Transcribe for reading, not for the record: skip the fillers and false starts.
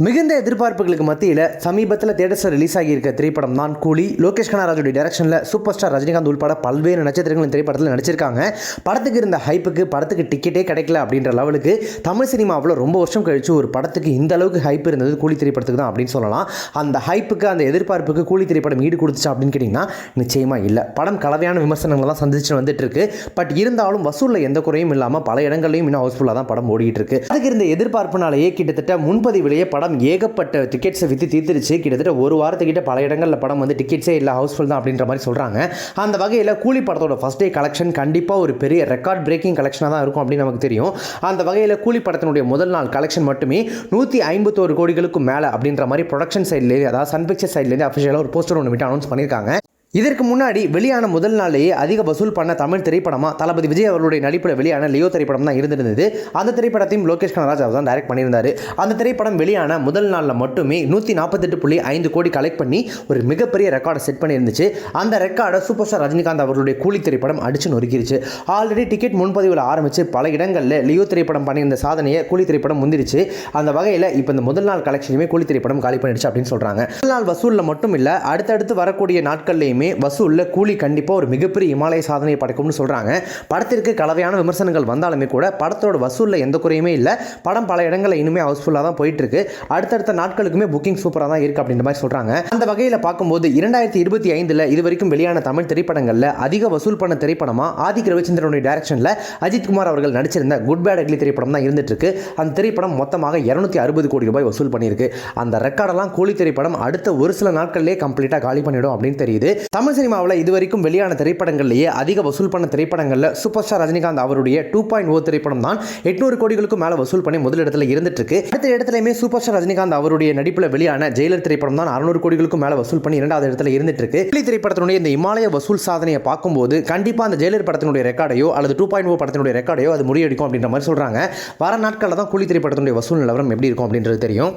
மிகுந்த எதிர்பார்ப்புகளுக்கு மத்தியில் சமீபத்தில் தியேட்டர்ஸில் ரிலீஸ் ஆகியிருக்க திரைப்படம் தான் கூலி. லோகேஷ் கனகராஜுடைய டைரக்ஷனில் சூப்பர் ஸ்டார் ரஜினிகாந்த் உள்பட பல்வேறு நட்சத்திரங்கள் திரைப்படத்தில் நடிச்சிருக்காங்க. படத்துக்கு இருந்த ஹைப்புக்கு படத்துக்கு டிக்கெட்டே கிடைக்கல அப்படின்ற லெவலுக்கு தமிழ் சினிமாவில் ரொம்ப வருஷம் கழிச்சு ஒரு படத்துக்கு இந்த அளவுக்கு ஹைப் இருந்தது கூலி திரைப்படத்துக்கு தான் அப்படின்னு சொல்லலாம். அந்த ஹைப்புக்கு அந்த எதிர்பார்ப்புக்கு கூலி திரைப்படம் ஈடு கொடுத்துச்சு அப்படின்னு கேட்டிங்கன்னா நிச்சயமாக இல்லை. படம் கலவையான விமர்சனங்கள் தான் சந்திச்சு வந்துட்டு இருக்கு. பட் இருந்தாலும் வசூலில் எந்த குறையும் இல்லாமல் பல இடங்களையும் இன்னும் ஹவுஸ்ஃபுல்லாக தான் படம் ஓடிட்டு இருக்கு. அதுக்கு இருந்த எதிர்பார்ப்புனாலேயே கிட்டத்தட்ட முன்பதிவிலேயே படம் ஏகப்பட்ட டிக்கெட்ஸை விற்று தீர்த்துருச்சு. கிட்டத்தட்ட ஒரு வாரத்துக்கிட்ட பல இடங்களில் படம் டிக்கெட்ஸே இல்லை, ஹவுஸ்ஃபுல் தான் அப்படின்ற மாதிரி சொல்கிறாங்க. அந்த வகையில் கூலி படத்தோட ஃபர்ஸ்ட் டே கலெக்ஷன் கண்டிப்பாக ஒரு பெரிய ரெக்கார்ட் பிரேக்கிங் கலெக்ஷனாக தான் இருக்கும் அப்படின்னு நமக்கு தெரியும். அந்த வகையில் கூலி படத்தினுடைய முதல் நாள் கலெக்ஷன் மட்டுமே 151 கோடிகளுக்கும் மேலே அப்படின்ற மாதிரி ப்ரொடக்ஷன் சைட்லேருந்து, அதாவது சன் பிக்சர்ஸ் சைட்லேருந்து அஃபிஷியலாக ஒரு போஸ்டர் ஒன்று விட்டு அனௌன்ஸ் பண்ணியிருக்காங்க. இதற்கு முன்னாடி வெளியான முதல் நாளையே அதிக வசூல் பண்ண தமிழ் திரைப்படமாக தளபதி விஜய் அவர்களுடைய நடிப்பில் வெளியான லியோ திரைப்படம் தான் இருந்திருந்தது. அந்த திரைப்படத்தையும் லோகேஷ் கனகராஜ் அவர் தான் டைரக்ட் பண்ணியிருந்தார். அந்த திரைப்படம் வெளியான முதல் நாளில் மட்டுமே 148.5 கோடி கலெக்ட் பண்ணி ஒரு மிகப்பெரிய ரெக்கார்டை செட் பண்ணியிருந்துச்சு. அந்த ரெக்கார்டை சூப்பர் ஸ்டார் ரஜினிகாந்த் அவர்களுடைய கூலி திரைப்படம் அடிச்சு நொறுக்கிருச்சு. ஆல்ரெடி டிக்கெட் முன்பதிவில் ஆரம்பித்து பல இடங்களில் லியோ திரைப்படம் பண்ணியிருந்த சாதனையை கூலி திரைப்படம் முந்திருச்சு. அந்த வகையில் இப்போ இந்த முதல் நாள் கலெக்ஷனுமே கூலி திரைப்படம் காலி பண்ணிடுச்சு அப்படின்னு சொல்கிறாங்க. முதல் நாள் வசூலில் மட்டும் இல்லை, அடுத்தடுத்து வரக்கூடிய நாட்கள்லையுமே வசூலில் கூலி கண்டிப்பாக ஒரு மிகப்பெரிய இமாலய சாதனையை படைக்கும்னு சொல்கிறாங்க. படத்திற்கு கலவையான விமர்சனங்கள் வந்தாலுமே கூட படத்தோட வசூலில் எந்த குறையுமே இல்லை. படம் பல இடங்களில் இன்னுமே ஹவுஸ்ஃபுல்லாக தான் போயிட்டு இருக்கு. அடுத்தடுத்த நாட்களுக்குமே புக்கிங் சூப்பராக தான் இருக்குது அப்படின்ற மாதிரி சொல்கிறாங்க. அந்த வகையில் பார்க்கும்போது 2025 இது வரைக்கும் வெளியான தமிழ் திரைப்படங்களில் அதிக வசூல் பண்ண திரைப்படமாக ஆதிக் ரவிச்சந்திரனுடைய டைரக்ஷனில் அஜித் குமார் அவர்கள் நடிச்சிருந்த குட் பேட் அக்லி திரைப்படம் தான் இருந்துட்டு இருக்கு. அந்த திரைப்படம் மொத்தமாக 260 கோடி ரூபாய் வசூல் பண்ணியிருக்கு. அந்த ரெக்கார்டெல்லாம் கூலி திரைப்படம் அடுத்த ஒரு சில நாட்களிலே கம்ப்ளீட்டாக காலி பண்ணிடும் அப்படின்னு தெரியுது. தமிழ் சினிமாவில் இதுவரைக்கும் வெளியான திரைப்படங்கள்லேயே அதிக வசூல் பண்ண திரைப்படங்களில் சூப்பர் ஸ்டார் ரஜினிகாந்த் அவருடைய 2.0 திரைப்படம் தான் 800 கோடிகளுக்கும் மேலே வசூல் பண்ணி முதலிடத்தில் இருந்துட்டு இருக்கு. அடுத்த இடத்துலையுமே சூப்பர் ஸ்டார் ரஜினிகாந்த் அவருடைய நடிப்பில் வெளியான ஜெயிலர் திரைப்படம் தான் 600 கோடிகளுக்கும் மேலே வசூல் பண்ணி 2வது இடத்துல இருந்துட்டு இருக்கு. கூலி திரைப்படத்தினுடைய இந்த இமாலய வசூல் சாதனையை பார்க்கும்போது கண்டிப்பாக அந்த ஜெயிலர் படத்தினுடைய ரெக்கார்டையோ அல்லது 2.0 படத்தினுடைய ரெக்கார்டையோ அது முறியடிக்கும் அப்படின்ற மாதிரி சொல்கிறாங்க. வர நாட்களில் தான் கூலி திரைப்படத்தினுடைய வசூல் நிலவரம் எப்படி இருக்கும் அப்படின்றது தெரியும்.